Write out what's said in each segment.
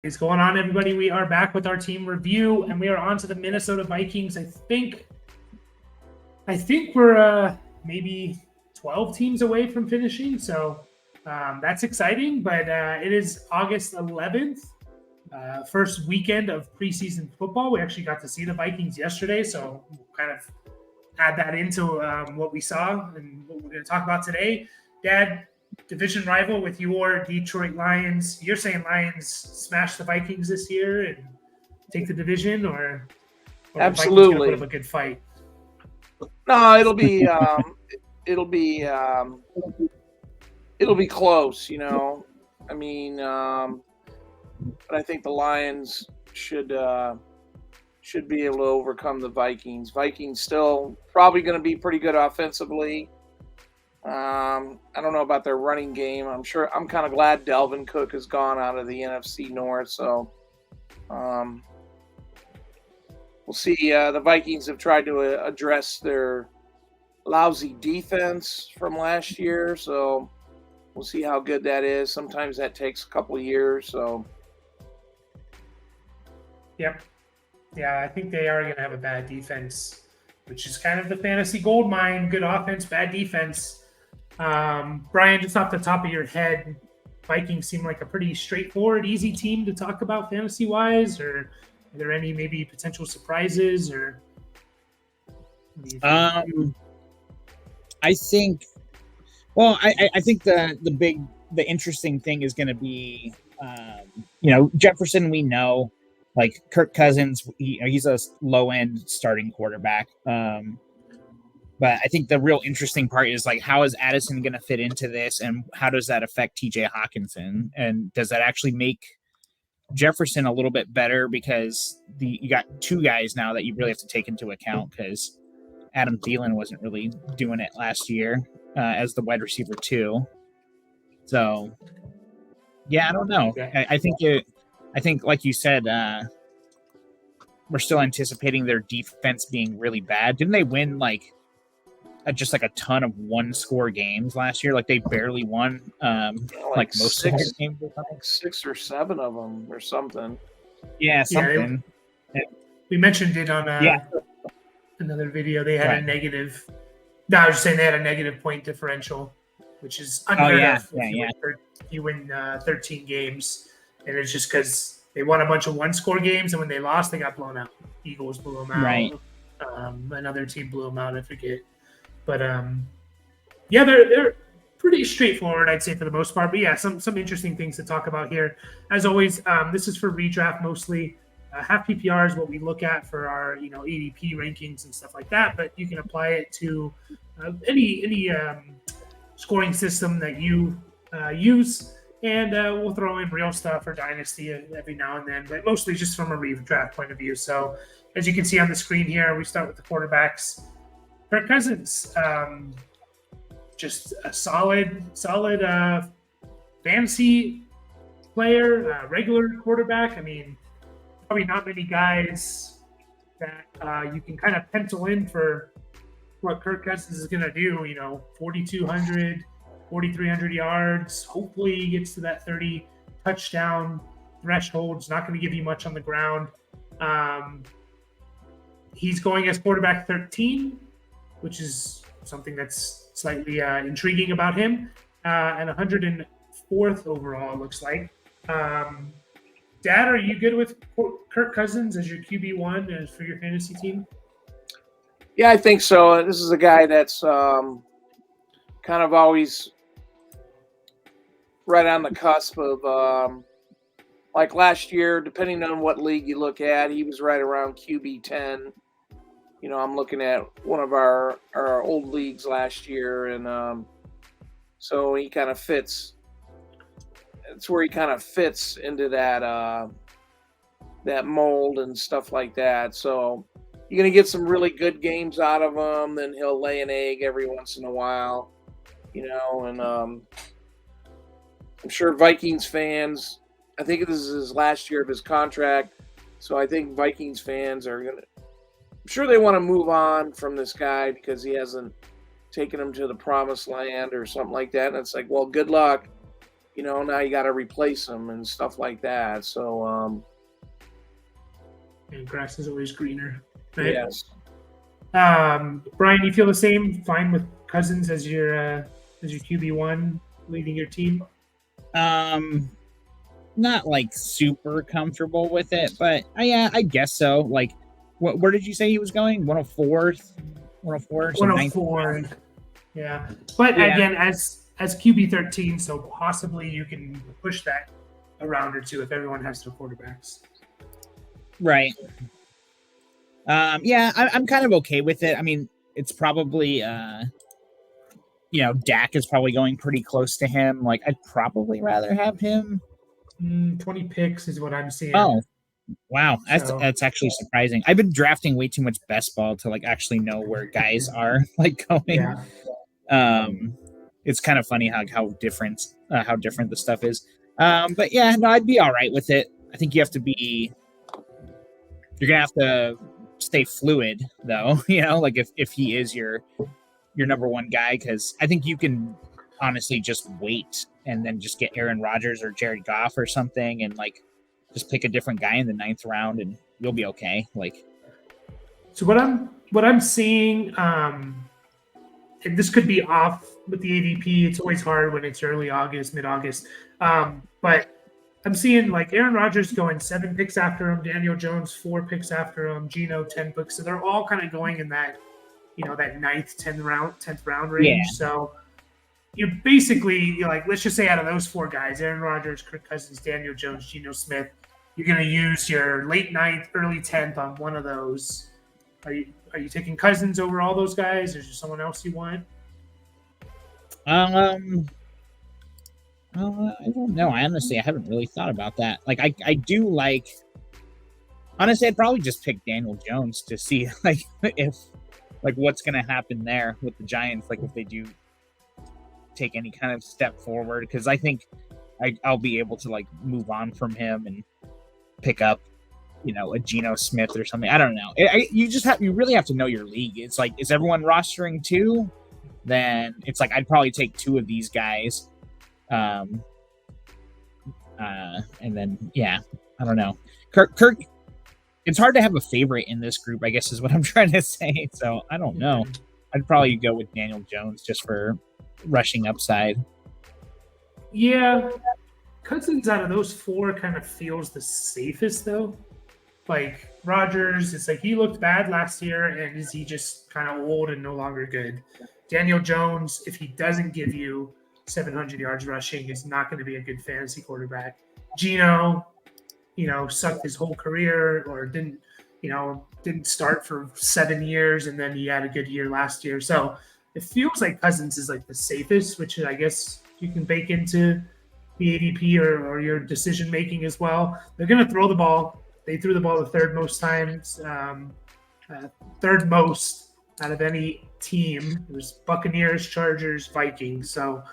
Is going on, everybody? We are back with our team review, and we are on to the Minnesota Vikings. I think we're maybe 12 teams away from finishing, so that's exciting. But it is August 11th, first weekend of preseason football. We actually got to see the Vikings yesterday, so we'll kind of add that into what we saw and what we're going to talk about today. Dad, division rival with your Detroit Lions. You're saying Lions smash the Vikings this year and take the division, or the Vikings going to put up Absolutely. a good fight? No, it'll be it'll be close. I mean, but I think the Lions should be able to overcome the Vikings. Vikings still probably going to be pretty good offensively. I don't know about their running game. I'm kind of glad Dalvin Cook has gone out of the NFC North. So um, we'll see. The Vikings have tried to address their lousy defense from last year. So we'll see how good that is. Sometimes that takes a couple of years. So Yep. Yeah, I think they are going to have a bad defense, which is kind of the fantasy gold mine. Good offense, bad defense. Brian, just off the top of your head, Vikings seem like a pretty straightforward, easy team to talk about fantasy wise, or are there any maybe potential surprises, or what do you think? I think. Well, I think the interesting thing is going to be, Jefferson. We know, like Kirk Cousins, he's a low end starting quarterback. But I think the real interesting part is like, how is Addison going to fit into this, and how does that affect T.J. Hawkinson, and does that actually make Jefferson a little bit better, because you got two guys now that you really have to take into account, because Adam Thielen wasn't really doing it last year as the wide receiver too. So yeah, I don't know. Okay. I think like you said, we're still anticipating their defense being really bad. Didn't they win just like a ton of one score games last year? Like they barely won like most of their games. 6 or 7 of them or something. Yeah, Yeah, something. we mentioned it on another video. They had a negative. No, I was just saying they had a negative point differential, which is unheard of if you win 13 games. And it's just because they won a bunch of one-score games, and when they lost, they got blown out. Eagles blew them out. Right. Another team blew them out, I forget. But, yeah, they're pretty straightforward, I'd say, for the most part. But, yeah, some interesting things to talk about here. As always, this is for redraft mostly. Half PPR is what we look at for our, ADP rankings and stuff like that. But you can apply it to any scoring system that you use. And we'll throw in real stuff for Dynasty every now and then, but mostly just from a redraft point of view. So as you can see on the screen here, we start with the quarterbacks. Kirk Cousins, just a solid fantasy player, regular quarterback. I mean, probably not many guys that you can kind of pencil in for what Kirk Cousins is going to do, 4,200, 4,300 yards. Hopefully he gets to that 30 touchdown threshold. It's not going to give you much on the ground. He's going as quarterback 13, which is something that's slightly intriguing about him. And 104th overall, it looks like. Dad, are you good with Kirk Cousins as your QB1 for your fantasy team? Yeah, I think so. This is a guy that's kind of always right on the cusp of like last year, depending on what league you look at, he was right around QB 10. I'm looking at one of our old leagues last year, and so he kind of fits. It's where he kind of fits into that mold and stuff like that. So you're going to get some really good games out of him. Then he'll lay an egg every once in a while, and I'm sure Vikings fans, I think this is his last year of his contract. So I think Vikings fans I'm sure they want to move on from this guy because he hasn't taken them to the promised land or something like that. And it's like, well, good luck. now you got to replace them and stuff like that. So, And grass is always greener. Right? yes. Brian, you feel the same? Fine with Cousins as your QB1 leading your team? Not like super comfortable with it, but yeah, I guess so. Like, where did you say he was going? 104th, 104, so 104. Yeah, but Yeah. again, as QB13, so possibly you can push that a round or two if everyone has their quarterbacks. Right. Yeah, I'm kind of okay with it. I mean, it's probably Dak is probably going pretty close to him. Like, I'd probably rather have him. 20 picks is what I'm seeing. Oh, wow, So- that's actually surprising. I've been drafting way too much best ball to like actually know where guys are like going. Yeah. It's kind of funny how different the stuff is. But yeah, no, I'd be all right with it. I think you're gonna have to stay fluid though, like if he is your number one guy, because I think you can honestly just wait and then just get Aaron Rodgers or Jared Goff or something, and like just pick a different guy in the 9th round, and you'll be okay. Like, so what I'm seeing, and this could be off with the ADP. It's always hard when it's early August, mid-August. But I'm seeing like Aaron Rodgers going 7 picks after him, Daniel Jones 4 picks after him, Geno 10 picks. So they're all kind of going in that, that 9th, 10th round range. Yeah. So you're basically like, let's just say out of those 4 guys, Aaron Rodgers, Kirk Cousins, Daniel Jones, Geno Smith, you're going to use your late 9th, early 10th on one of those. Are you taking Cousins over all those guys? Is there someone else you want? I don't know. I haven't really thought about that. Like, I do like. Honestly, I'd probably just pick Daniel Jones to see like if what's gonna happen there with the Giants. Like, if they do take any kind of step forward, because I think I'll be able to like move on from him and pick up a Geno Smith or something. I don't know. You really have to know your league. It's like, is everyone rostering 2? Then it's like I'd probably take 2 of these guys. And then I don't know. Kirk. It's hard to have a favorite in this group, I guess is what I'm trying to say. So I don't know. I'd probably go with Daniel Jones just for rushing upside. Yeah. Cousins out of those 4 kind of feels the safest though. Like Rodgers, it's like he looked bad last year, and is he just kind of old and no longer good? Daniel Jones, if he doesn't give you 700 yards rushing, is not going to be a good fantasy quarterback. Geno, sucked his whole career, or didn't start for 7 years, and then he had a good year last year. So it feels like Cousins is like the safest, which I guess you can bake into the ADP or your decision making as well. They're going to throw the ball. They threw the ball the 3rd most times, 3rd most out of any team. It was Buccaneers, Chargers, Vikings. So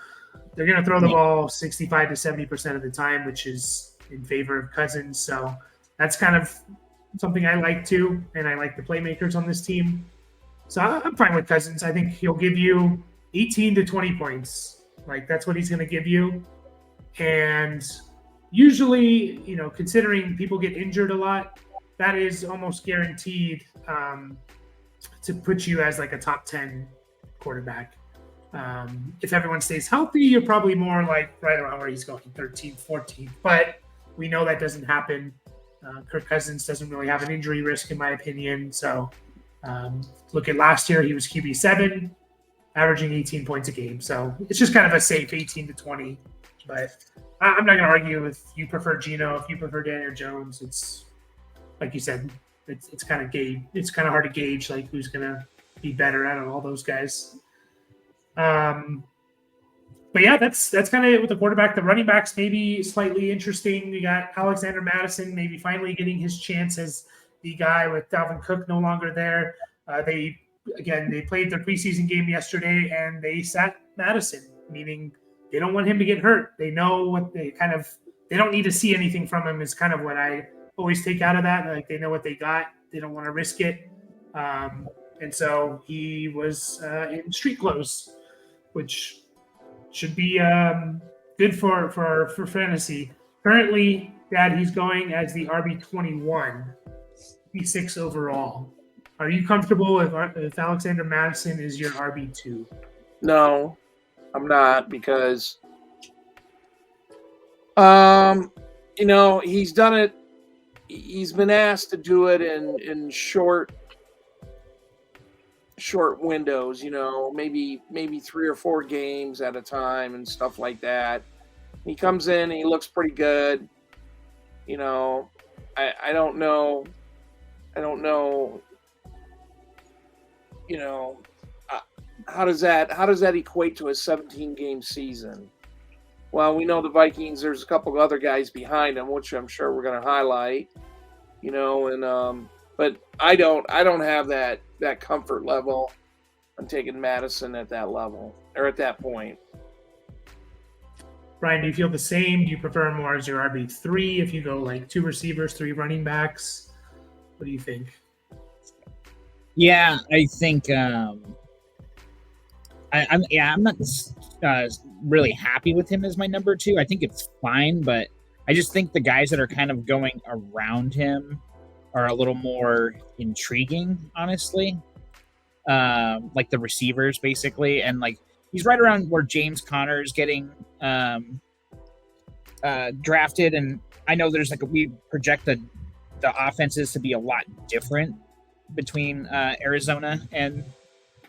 they're going to throw the ball 65 to 70% of the time, which is in favor of Cousins. So that's kind of something I like too, and I like the playmakers on this team. So I'm fine with Cousins. I think he'll give you 18 to 20 points. Like, that's what he's going to give you. And usually, considering people get injured a lot, that is almost guaranteed to put you as like a top 10 quarterback. If everyone stays healthy, you're probably more like right around where he's going, 13th, 14th. But we know that doesn't happen. Kirk Cousins doesn't really have an injury risk, in my opinion. So look at last year, he was QB7, averaging 18 points a game. So it's just kind of a safe 18 to 20. But I'm not going to argue if you prefer Geno, if you prefer Daniel Jones. It's like you said, it's kind of hard to gauge like who's going to be better out of all those guys. But yeah, that's kind of it with the quarterback. The running backs maybe slightly interesting. You got Alexander Madison maybe finally getting his chance as the guy with Dalvin Cook no longer there. They played their preseason game yesterday and they sat Madison, meaning they don't want him to get hurt. They know what they don't need to see anything from him is kind of what I always take out of that. Like, they know what they got. They don't want to risk it. And so he was in street clothes, which should be good for fantasy. Currently, Dad, he's going as the RB21, B6 overall. Are you comfortable if Alexander Madison is your RB2? No, I'm not, because he's done it. He's been asked to do it in short windows, maybe 3 or 4 games at a time and stuff like that. He comes in and he looks pretty good. I don't know. How does that equate to a 17-game season? Well, we know the Vikings. There's a couple of other guys behind them, which I'm sure we're going to highlight. But I don't have that comfort level. I'm taking Madison at that level, or at that point. Brian, do you feel the same? Do you prefer more as your RB3 if you go like 2 receivers, 3 running backs? What do you think? Yeah, I think I'm not really happy with him as my number 2. I think it's fine, but I just think the guys that are kind of going around him are a little more intriguing, honestly. Like the receivers, basically, and like he's right around where James Conner is getting drafted, and I know there's we project the offenses to be a lot different between Arizona and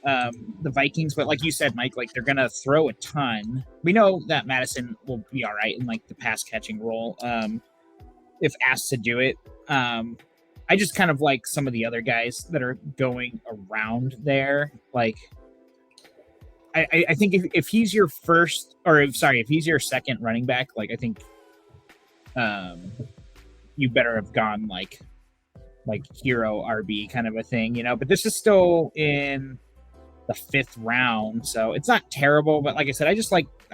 the Vikings, but like you said, Mike, like they're gonna throw a ton. We know that Madison will be all right in like the pass catching role if asked to do it. I just kind of like some of the other guys that are going around there. Like, I think if he's your first, if he's your second running back, like I think you better have gone like hero RB kind of a thing, But this is still in the 5th round, so it's not terrible. But like I said, I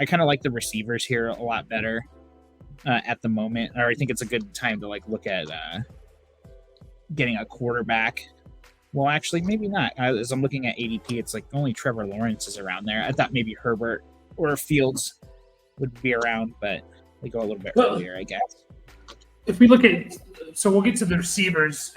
kind of like the receivers here a lot better at the moment. Or I think it's a good time to look at getting a quarterback. Well, actually, maybe not. As I'm looking at ADP, it's like only Trevor Lawrence is around there. I thought maybe Herbert or Fields would be around, but they go a little bit earlier, I guess. If we look at, so we'll get to the receivers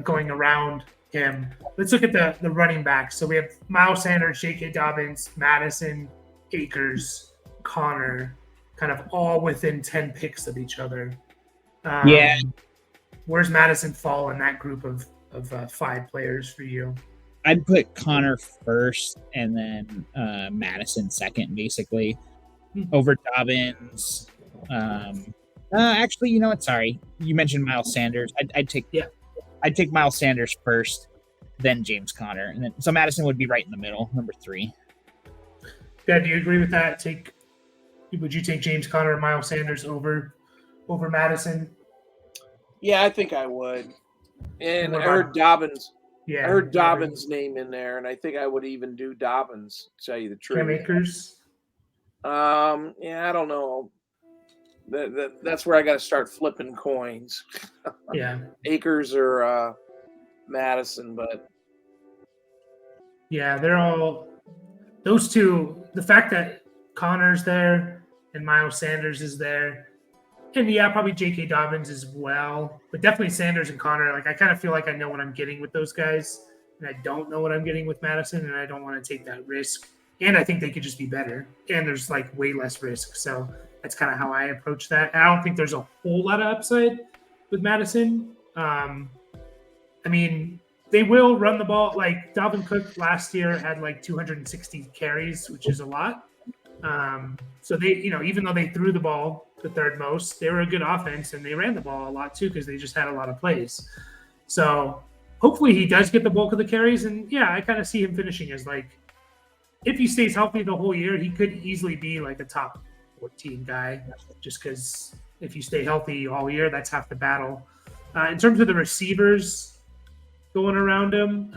going around him. Let's look at the running backs. So we have Miles Sanders, J.K. Dobbins, Madison, Akers, Connor, kind of all within 10 picks of each other. Yeah. Where's Madison fall in that group of 5 players for you? I'd put Connor first and then Madison second, basically, over Dobbins. Actually, you know what? Sorry, you mentioned Miles Sanders. I'd take Miles Sanders first, then James Conner, and then so Madison would be right in the middle, number 3. Yeah, do you agree with that? Would you take James Conner and Miles Sanders over Madison? Yeah, I think I would. And I heard Dobbins. Yeah, I heard Dobbins' name in there, and I think I would even do Dobbins, to tell you the truth. Cam Akers? Yeah, I don't know. That's where I got to start flipping coins. Yeah. Akers or Madison, but yeah, they're all those two. The fact that Connor's there and Miles Sanders is there, and yeah, probably J.K. Dobbins as well, but definitely Sanders and Connor. Like I kind of feel like I know what I'm getting with those guys, and I don't know what I'm getting with Madison, and I don't want to take that risk. And I think they could just be better, and there's way less risk. So that's kind of how I approach that. And I don't think there's a whole lot of upside with Madison. I mean, they will run the ball. Like Dalvin Cook last year had 260 carries, which is a lot. So they, even though they threw the ball the 3rd most, they were a good offense and they ran the ball a lot too because they just had a lot of plays. So hopefully he does get the bulk of the carries. And yeah, I kind of see him finishing as if he stays healthy the whole year, he could easily be a top 14 guy just because if you stay healthy all year, that's half the battle. In terms of the receivers going around him,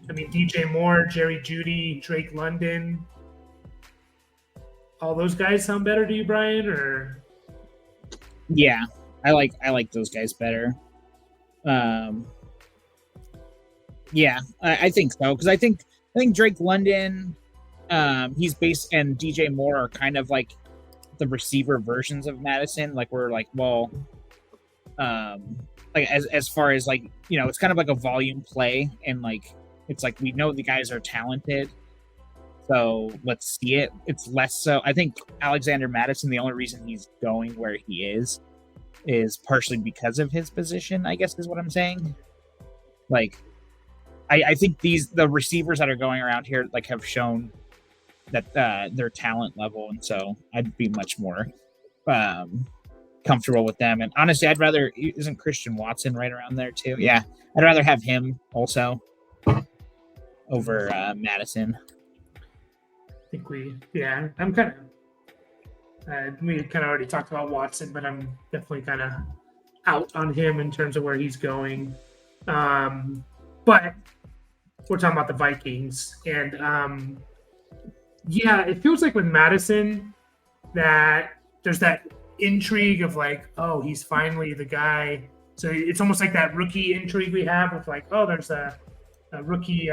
DJ Moore, Jerry Jeudy, Drake London, all those guys sound better to you, Brian? Or yeah, I like those guys better. Yeah, I think so because I think Drake London, he's based, and DJ Moore are kind of the receiver versions of Madison. Like we're like, well, like as far as like, you know, it's kind of like a volume play, and like it's like we know the guys are talented, so let's see it. It's less so. I think Alexander Madison, the only reason he's going where he is partially because of his position, I guess is what I'm saying. Like, I think the receivers that are going around here like have shown that their talent level, and so I'd be much more comfortable with them. And honestly, I'd rather, isn't Christian Watson right around there too? Yeah, I'd rather have him also over Madison. I think I'm kind of, we kind of already talked about Watson, but I'm definitely kind of out on him in terms of where he's going. But we're talking about the Vikings, and it feels like with Madison that there's that intrigue of like, oh, he's finally the guy. So it's almost like that rookie intrigue we have of like, oh, there's a rookie,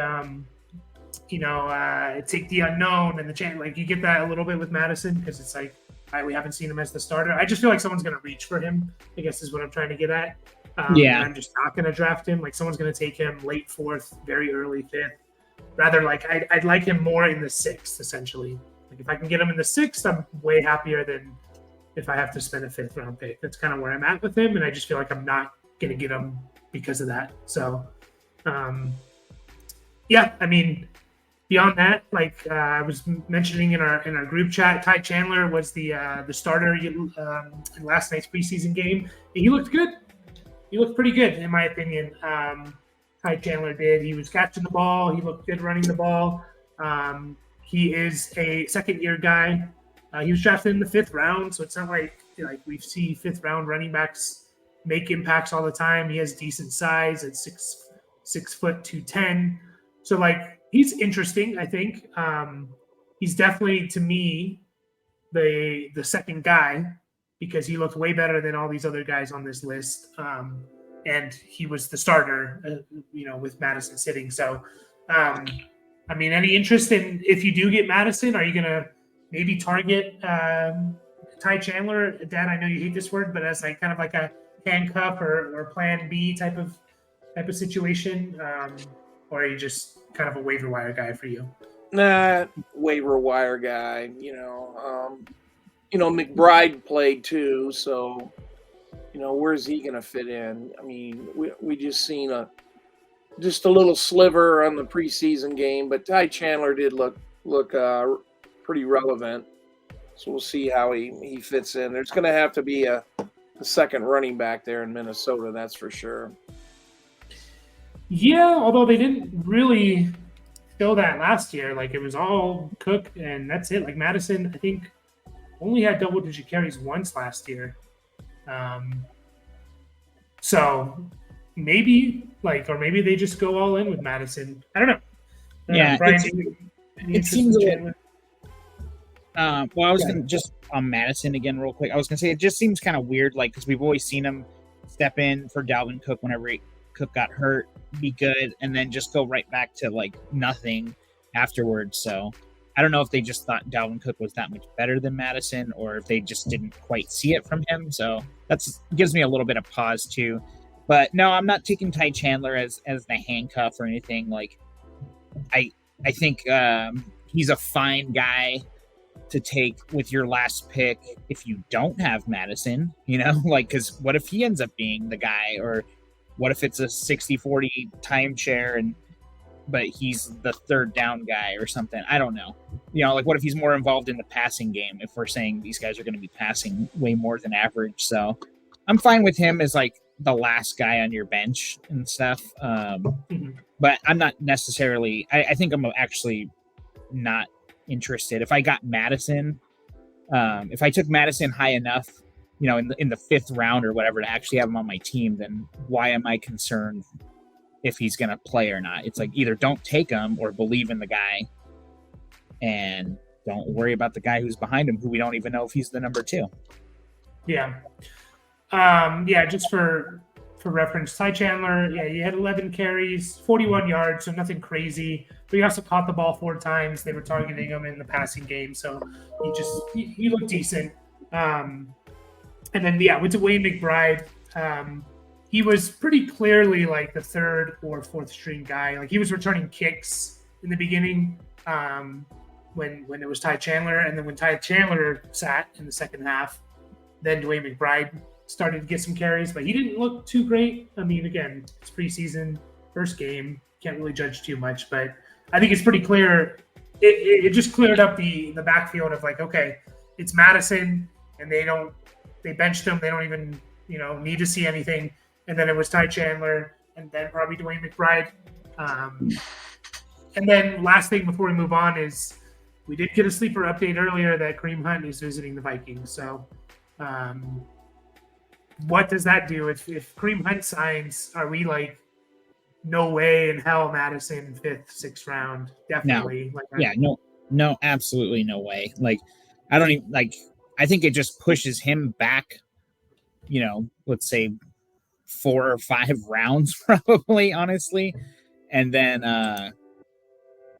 take the unknown and the chance. Like you get that a little bit with Madison because it's like we haven't seen him as the starter. I just feel like someone's going to reach for him, I guess is what I'm trying to get at. And I'm just not going to draft him. Like someone's going to take him late 4th, very early 5th. Rather, like I'd like him more in the 6th, essentially. Like if I can get him in the 6th, I'm way happier than if I have to spend a 5th round pick. That's kind of where I'm at with him, and I just feel like I'm not going to get him because of that. So, I mean, beyond that, like I was mentioning in our group chat, Ty Chandler was the starter in last night's preseason game. And he looked good. He looked pretty good, in my opinion. Ty Chandler did. He was catching the ball. He looked good running the ball. He is a second-year guy. He was drafted in the 5th round, so it's not like we see 5th round running backs make impacts all the time. He has decent size at 6 foot 210. So like he's interesting, I think. He's definitely, to me, the second guy because he looked way better than all these other guys on this list. And he was the starter, with Madison sitting. So, I mean, any interest in, if you do get Madison, are you going to maybe target Ty Chandler? Dad, I know you hate this word, but as like kind of like a handcuff or plan B type of situation? Or are you just kind of a waiver wire guy for you? Nah, waiver wire guy. McBride played too, so where's he going to fit in? I mean, we just seen just a little sliver on the preseason game, but Ty Chandler did look pretty relevant. So we'll see how he fits in. There's going to have to be a second running back there in Minnesota, that's for sure. Yeah, although they didn't really show that last year. Like it was all Cook and that's it. Like Madison, I think, only had double-digit carries once last year. So maybe or maybe they just go all in with Madison. I don't know. Yeah, Brian, it seems a little. I was going to just on Madison again real quick. I was going to say it just seems kind of weird, like because we've always seen him step in for Dalvin Cook whenever Cook got hurt, be good, and then just go right back to like nothing afterwards. So I don't know if they just thought Dalvin Cook was that much better than Madison, or if they just didn't quite see it from him. So that's gives me a little bit of pause too. But no, I'm not taking Ty Chandler as the handcuff or anything. Like I think he's a fine guy to take with your last pick if you don't have Madison, because what if he ends up being the guy, or what if it's a 60-40 timeshare but he's the third down guy or something? I don't know. Like what if he's more involved in the passing game if we're saying these guys are going to be passing way more than average? So I'm fine with him as like the last guy on your bench and stuff. But I'm not necessarily, I think I'm actually not interested. If I got Madison, if I took Madison high enough, in the 5th round or whatever to actually have him on my team, then why am I concerned if he's going to play or not? It's like either don't take him or believe in the guy and don't worry about the guy who's behind him, who we don't even know if he's the number 2. Yeah. Just for reference, Ty Chandler, he had 11 carries, 41 yards, so nothing crazy. But he also caught the ball 4 times. They were targeting him in the passing game, so he looked decent. And then with Dwayne McBride, he was pretty clearly like the third or fourth string guy. Like he was returning kicks in the beginning when it was Ty Chandler, and then when Ty Chandler sat in the second half, then Dwayne McBride started to get some carries, but he didn't look too great. I mean, again, it's preseason, first game, can't really judge too much, but I think it's pretty clear. It just cleared up the backfield of like, okay, it's Madison, and they benched him. They don't even need to see anything. And then it was Ty Chandler, and then probably Dwayne McBride. And then last thing before we move on is we did get a sleeper update earlier that Kareem Hunt is visiting the Vikings. So what does that do? If Kareem Hunt signs, are we like, no way in hell Madison 5th, 6th round? Definitely. No, absolutely no way. Like, I don't even like. I think it just pushes him back. Let's say 4 or 5 rounds, probably, honestly. And then,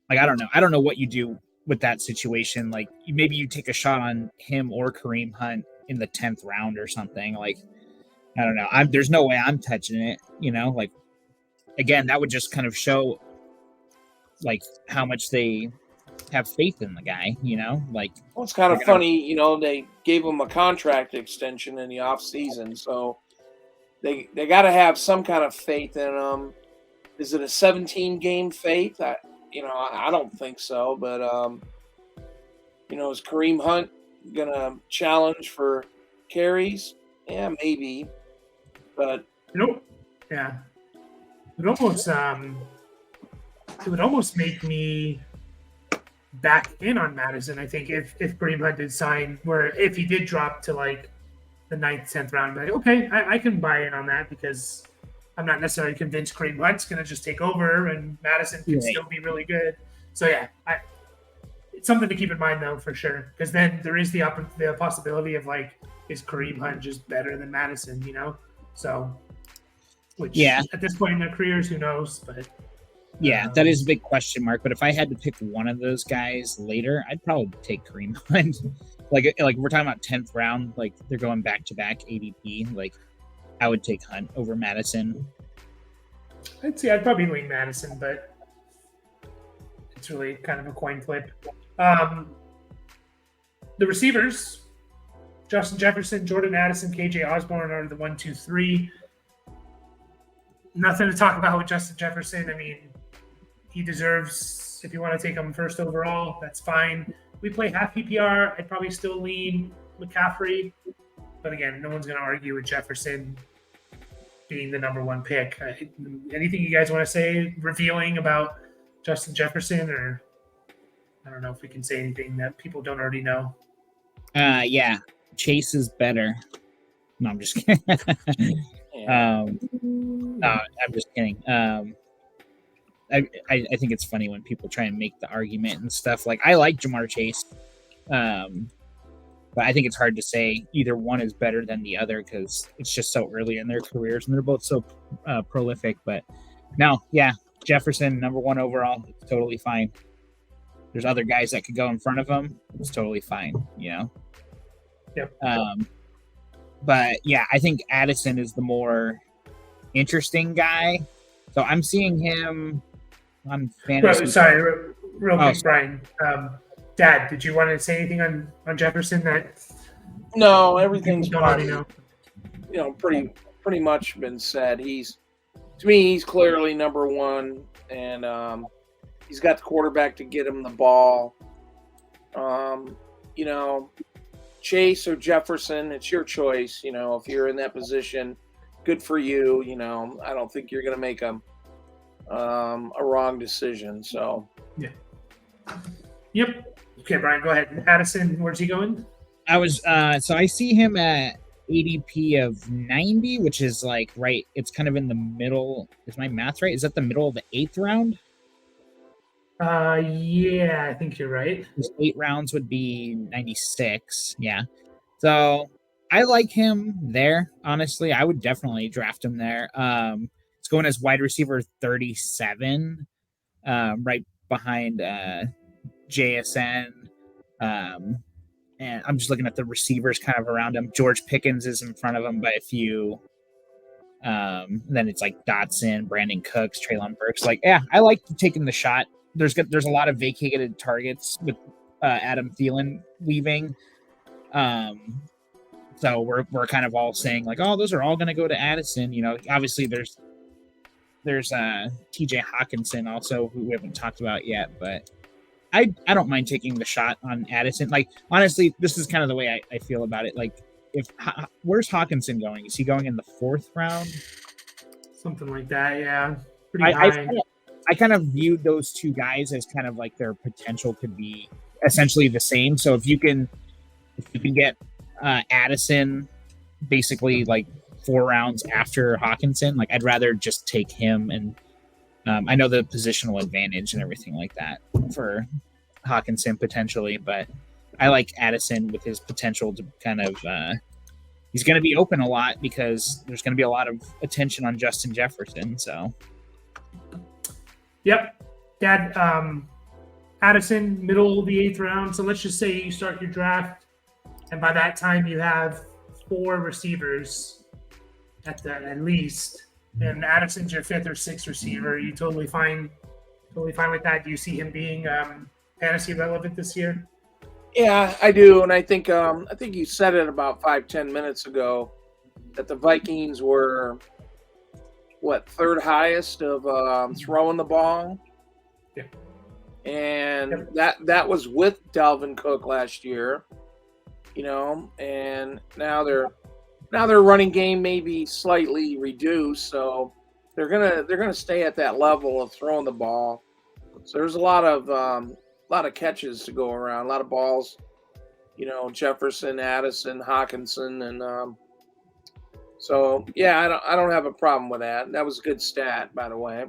like, I don't know what you do with that situation. Like, maybe you take a shot on him or Kareem Hunt in the 10th round or something. Like, I don't know. There's no way I'm touching it. Like, again, that would just kind of show like how much they have faith in the guy. Like, well, it's kind of funny. They gave him a contract extension in the off season, so they got to have some kind of faith in him. Is it a 17-game faith? I don't think so, but is Kareem Hunt gonna challenge for carries? Yeah, maybe, but yeah, it would almost make me back in on Madison. I think if Kareem Hunt did sign, where if he did drop to like the 9th, 10th round, but okay, I can buy in on that because I'm not necessarily convinced Kareem Hunt's going to just take over and Madison can still be really good. So yeah, it's something to keep in mind though, for sure. Because then there is the possibility of like, is Kareem Hunt just better than Madison, So, which at this point in their careers, who knows? But that is a big question mark. But if I had to pick one of those guys later, I'd probably take Kareem Hunt. like we're talking about 10th round, like they're going back to back ADP. Like I would take Hunt over Madison. I'd probably lean Madison, but it's really kind of a coin flip. The receivers, Justin Jefferson, Jordan Addison, KJ Osborne are the 1, 2, 3. Nothing to talk about with Justin Jefferson. I mean, he deserves, if you want to take him first overall, that's fine. We play half PPR. I'd probably still lean McCaffrey. But again, no one's going to argue with Jefferson being the number 1 pick. Anything you guys want to say revealing about Justin Jefferson, or I don't know if we can say anything that people don't already know. Yeah, Chase is better. No, I'm just kidding. No, I'm just kidding. I think it's funny when people try and make the argument and stuff. Like, I like Jamar Chase, but I think it's hard to say either one is better than the other because it's just so early in their careers and they're both so prolific. But no, yeah, Jefferson, number 1 overall, it's totally fine. There's other guys that could go in front of him. It's totally fine, Yep. But yeah, I think Addison is the more interesting guy. So I'm seeing him on fantasy. Sorry, real quick, Brian. Dad, did you want to say anything on Jefferson? No, everything's don't already know. Pretty much been said. To me, he's clearly number 1, and he's got the quarterback to get him the ball. Chase or Jefferson, it's your choice. If you're in that position, good for you. I don't think you're going to make a wrong decision. So, yeah. Yep. Okay, Brian, go ahead. Addison, where's he going? So I see him at ADP of 90, which is like right. It's kind of in the middle. Is my math right? Is that the middle of the 8th round? Yeah, I think you're right. 8 rounds would be 96. Yeah. So I like him there. Honestly, I would definitely draft him there. It's going as wide receiver 37, right behind JSN. and I'm just looking at the receivers kind of around him. George Pickens is in front of him by a few. Then it's like Dotson, Brandon Cooks, Treylon Burks. Like, yeah, I like taking the shot. There's a lot of vacated targets with Adam Thielen leaving. So we're kind of all saying like, oh, those are all going to go to Addison. You know, obviously there's TJ Hawkinson also, who we haven't talked about yet, but I don't mind taking the shot on Addison. Like, honestly, this is kind of the way I feel about it. Like, where's Hawkinson going? Is he going in the 4th round? Something like that, yeah. Pretty high. I kind of viewed those two guys as kind of like their potential could be essentially the same. So if you can get Addison basically like 4 rounds after Hawkinson, like I'd rather just take him. And I know the positional advantage and everything like that for Hawkinson potentially, but I like Addison with his potential to kind of he's going to be open a lot because there's going to be a lot of attention on Justin Jefferson. So, yep, Dad. Addison, middle of the 8th round. So let's just say you start your draft, and by that time you have 4 receivers at least, and Addison's your 5th or 6th receiver. You totally fine with that. Do you see him being fantasy relevant this year? Yeah, I do, and I think you said it about 5-10 minutes ago that the Vikings were 3rd highest of throwing the ball. Yeah. And that was with Dalvin Cook last year, you know, and now their running game may be slightly reduced, so they're gonna stay at that level of throwing the ball. So there's a lot of catches to go around, a lot of balls, you know, Jefferson, Addison, Hawkinson, and so yeah, I don't have a problem with that. That was a good stat, by the way.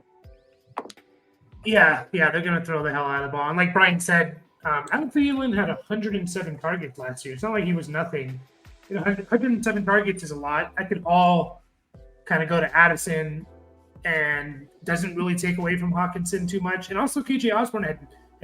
Yeah, they're going to throw the hell out of the ball. And like Brian said, Adam Thielen had 107 targets last year. It's not like he was nothing. 107 targets is a lot. That could all kind of go to Addison and doesn't really take away from Hawkinson too much. And also KJ Osborne had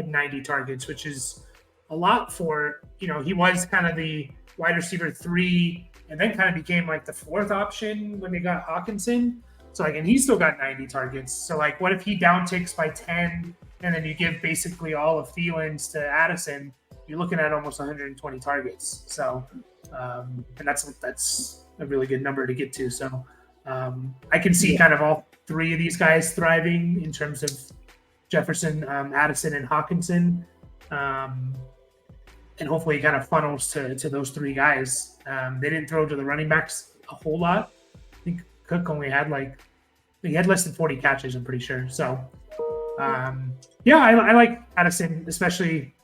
90 targets, which is a lot for, you know, he was kind of the wide receiver 3 and then kind of became like the 4th option when they got Hawkinson. So like, and he still got 90 targets. So like, what if he downticks by 10 and then you give basically all of Thielen's to Addison? You're looking at almost 120 targets. So, and that's a really good number to get to. So I can see kind of all 3 of these guys thriving in terms of Jefferson, Addison, and Hawkinson. And hopefully it kind of funnels to those 3 guys. They didn't throw to the running backs a whole lot. I think Cook only had he had less than 40 catches, I'm pretty sure. So, yeah, I like Addison, especially,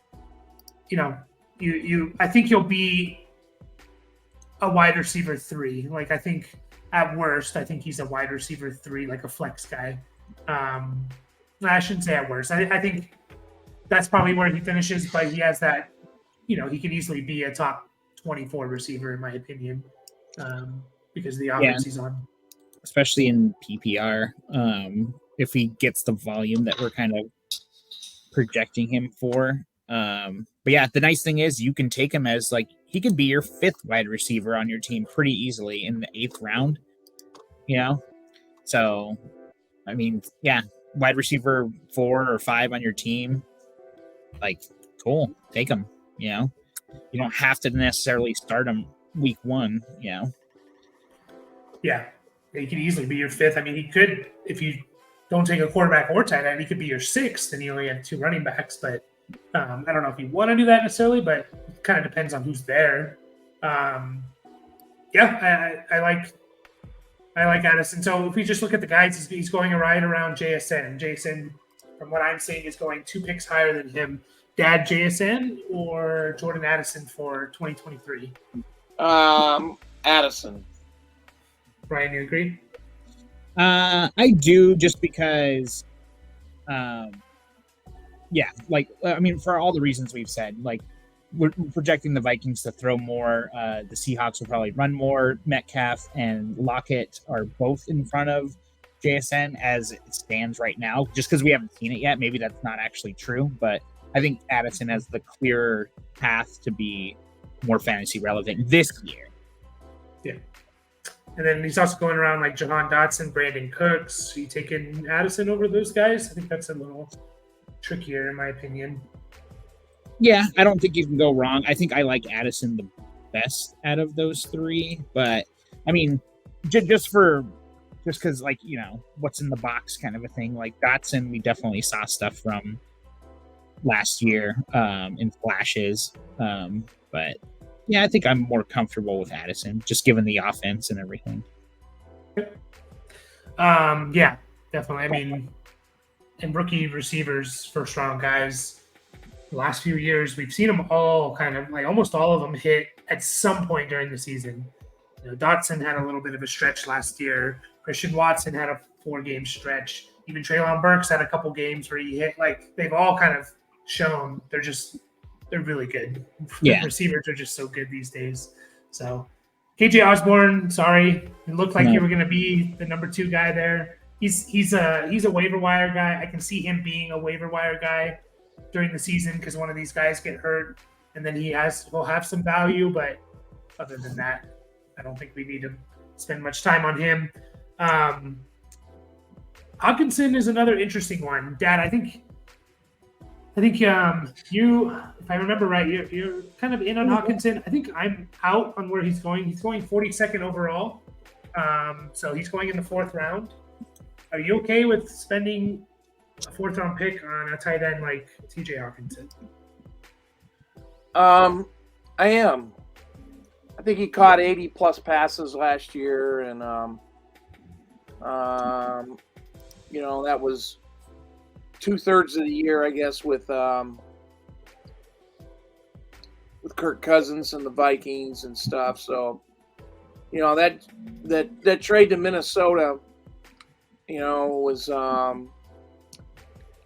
you know, I think you'll be a wide receiver 3. Like, I think at worst, I think he's a wide receiver 3, like a flex guy. I shouldn't say at worst. I think that's probably where he finishes, but he has that, you know, he could easily be a top 24 receiver, in my opinion, because of the offense he's on. Especially in PPR, if he gets the volume that we're kind of projecting him for. But yeah, the nice thing is you can take him as like, he could be your 5th wide receiver on your team pretty easily in the 8th round, you know? So, I mean, yeah, wide receiver 4 or 5 on your team, like, cool, take him, you know? You don't have to necessarily start him week 1, you know? Yeah. He could easily be your 5th. I mean, he could, if you don't take a quarterback or tight end, he could be your 6th, and you only have 2 running backs. But I don't know if you want to do that necessarily, but it kind of depends on who's there. Yeah, I like Addison. So if we just look at the guys, he's going right around JSN. JSN, from what I'm seeing, is going 2 picks higher than him. Dad JSN or Jordan Addison for 2023? Addison. Brian, you agree? I do, just because, yeah, like, I mean, for all the reasons we've said, like, we're projecting the Vikings to throw more. The Seahawks will probably run more. Metcalf and Lockett are both in front of JSN as it stands right now, just because we haven't seen it yet. Maybe that's not actually true, but I think Addison has the clearer path to be more fantasy relevant this year. Yeah. And then he's also going around like Jahan Dotson, Brandon Cooks. You taking Addison over those guys? I think that's a little trickier in my opinion. Yeah, I don't think you can go wrong. I think I like Addison the best out of those three, but I mean, just because like, you know, what's in the box kind of a thing. Like Dotson, we definitely saw stuff from last year in flashes, but yeah, I think I'm more comfortable with Addison, just given the offense and everything. Yeah, definitely. I mean, and rookie receivers, first round guys, the last few years, we've seen them all kind of like almost all of them hit at some point during the season. You know, Dotson had a little bit of a stretch last year. Christian Watson had a 4-game stretch. Even Treylon Burks had a couple games where he hit. Like they've all kind of shown they're really good. Yeah. Receivers are just so good these days. So KJ Osborne, sorry, it looked like you were going to be the number 2 guy there. He's a waiver wire guy. I can see him being a waiver wire guy during the season because one of these guys get hurt, and then he'll have some value. But other than that, I don't think we need to spend much time on him. Hawkinson is another interesting one. Dad, I think you, if I remember right, you're kind of in on Hawkinson. I think I'm out on where he's going. He's going 42nd overall. So he's going in the 4th round. Are you okay with spending a 4th round pick on a tight end like TJ Hawkinson? I am. I think he caught 80 plus passes last year, and you know, that was 2/3 of the year, I guess, with Kirk Cousins and the Vikings and stuff. So, you know, that trade to Minnesota, you know, was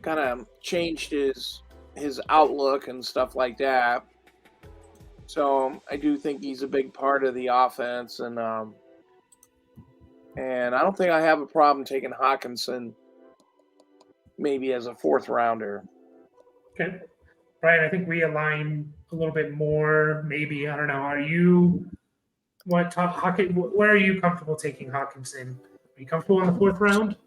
kind of changed his outlook and stuff like that. So I do think he's a big part of the offense, and I don't think I have a problem taking Hawkinson maybe as a 4th rounder. Okay. Brian, I think we align a little bit more. Maybe, I don't know. Are you where are you comfortable taking Hawkinson? Are you comfortable in the 4th round?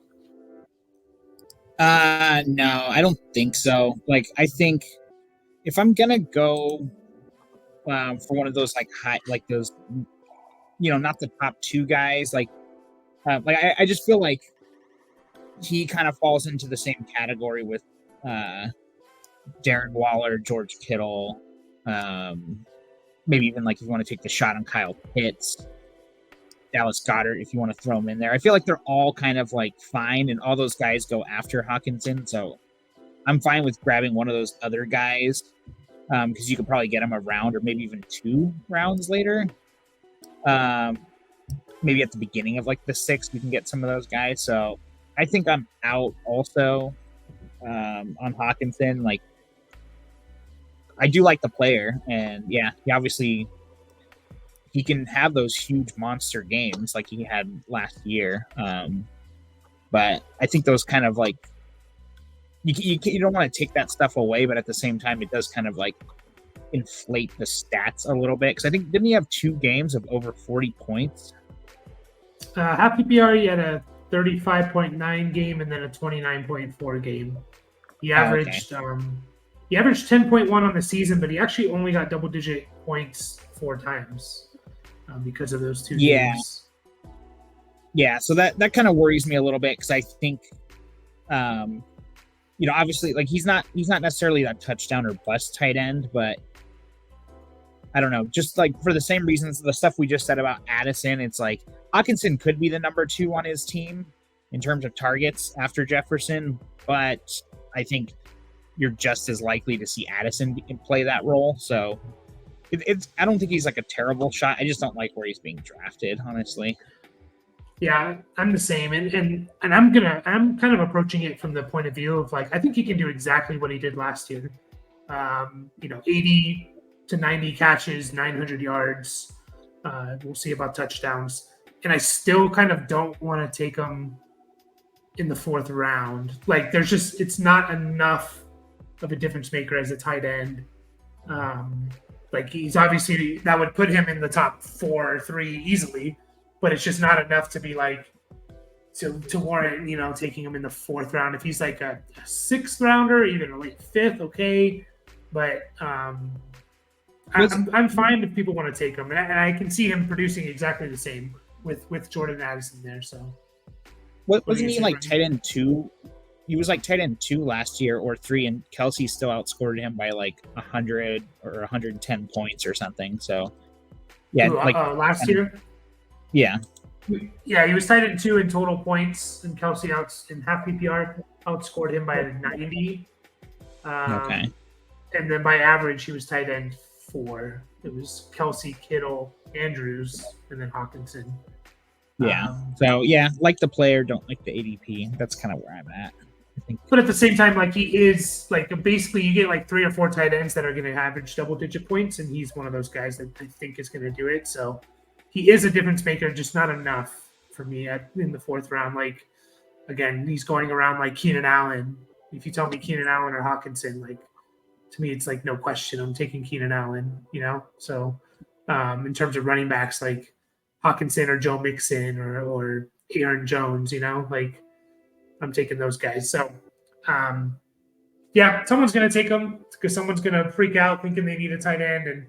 No, I don't think so. Like, I think if I'm gonna go for one of those like high, like those, you know, not the top 2 guys, like I just feel like he kind of falls into the same category with Darren Waller, George Kittle, maybe even like if you want to take the shot on Kyle Pitts, Dallas Goedert, if you want to throw him in there. I feel like they're all kind of like fine, and all those guys go after Hawkinson. So I'm fine with grabbing one of those other guys because you could probably get him a round or maybe even 2 rounds later. Maybe at the beginning of like the 6th, you can get some of those guys. So I think I'm out also on Hawkinson. Like, I do like the player, and yeah, he can have those huge monster games like he had last year. But I think those kind of like you don't want to take that stuff away, but at the same time, it does kind of like inflate the stats a little bit. Because I think, didn't he have 2 games of over 40 points? Half PPR, he had a 35.9 game and then a 29.4 game. He averaged 10.1 on the season, but he actually only got double-digit points 4 times because of those 2 games. Yeah, so that kind of worries me a little bit because I think, you know, obviously, like he's not necessarily that touchdown or bust tight end, but I don't know, just like for the same reasons, the stuff we just said about Addison, it's like Hawkinson could be the number 2 on his team in terms of targets after Jefferson, but I think you're just as likely to see Addison play that role. So I don't think he's like a terrible shot. I just don't like where he's being drafted, honestly. Yeah, I'm the same, and I'm kind of approaching it from the point of view of like I think he can do exactly what he did last year. You know, 80 to 90 catches, 900 yards. We'll see about touchdowns, and I still kind of don't want to take him in the 4th round. Like, it's not enough of a difference maker as a tight end. Like he's obviously that would put him in the top 4 or 3 easily, but it's just not enough to be like to warrant taking him in the 4th round. If he's like a 6th rounder, even a late 5th, okay. But I'm fine if people want to take him, and I can see him producing exactly the same with Jordan Addison there. So wasn't he like tight end 2? He was like tight end 2 last year or 3, and Kelsey still outscored him by like 100 or 110 points or something. So yeah, last year. Yeah, he was tight end 2 in total points, and Kelsey in half PPR outscored him by 90. Okay. And then by average, he was tight end 4. It was Kelsey, Kittle, Andrews, and then Hawkinson. Yeah. So yeah, like the player, don't like the ADP. That's kind of where I'm at, I think. But at the same time, like he is like basically you get like 3 or 4 tight ends that are going to average double-digit points, and he's one of those guys that I think is going to do it. So he is a difference maker, just not enough for me in the 4th round. Like again, he's going around like Keenan Allen. If you tell me Keenan Allen or Hawkinson, like to me, it's like no question. I'm taking Keenan Allen. So in terms of running backs, like Hawkinson or Joe Mixon or Aaron Jones, like I'm taking those guys. So someone's going to take them because someone's going to freak out thinking they need a tight end, and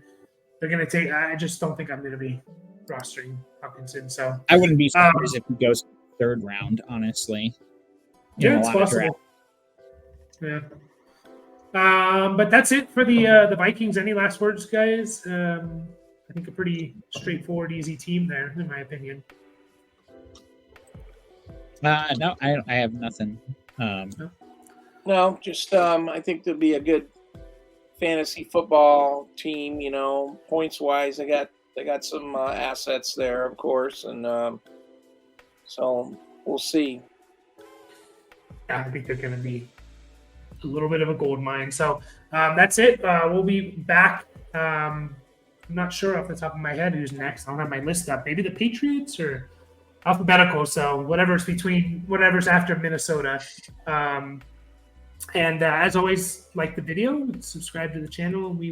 they're going to take. I just don't think I'm going to be rostering Hawkinson. So I wouldn't be surprised if he goes 3rd round, honestly. It's possible. Yeah. But that's it for the Vikings. Any last words, guys? I think a pretty straightforward, easy team there, in my opinion. No, I have nothing. No, just I think there'll be a good fantasy football team. Points wise, they got some assets there, of course, and so we'll see. Yeah, I think they're going to be a little bit of a gold mine. So that's it. We'll be back. I'm not sure off the top of my head who's next. I don't have my list up. Maybe the Patriots or alphabetical. So whatever's after Minnesota. And as always, like the video, subscribe to the channel. We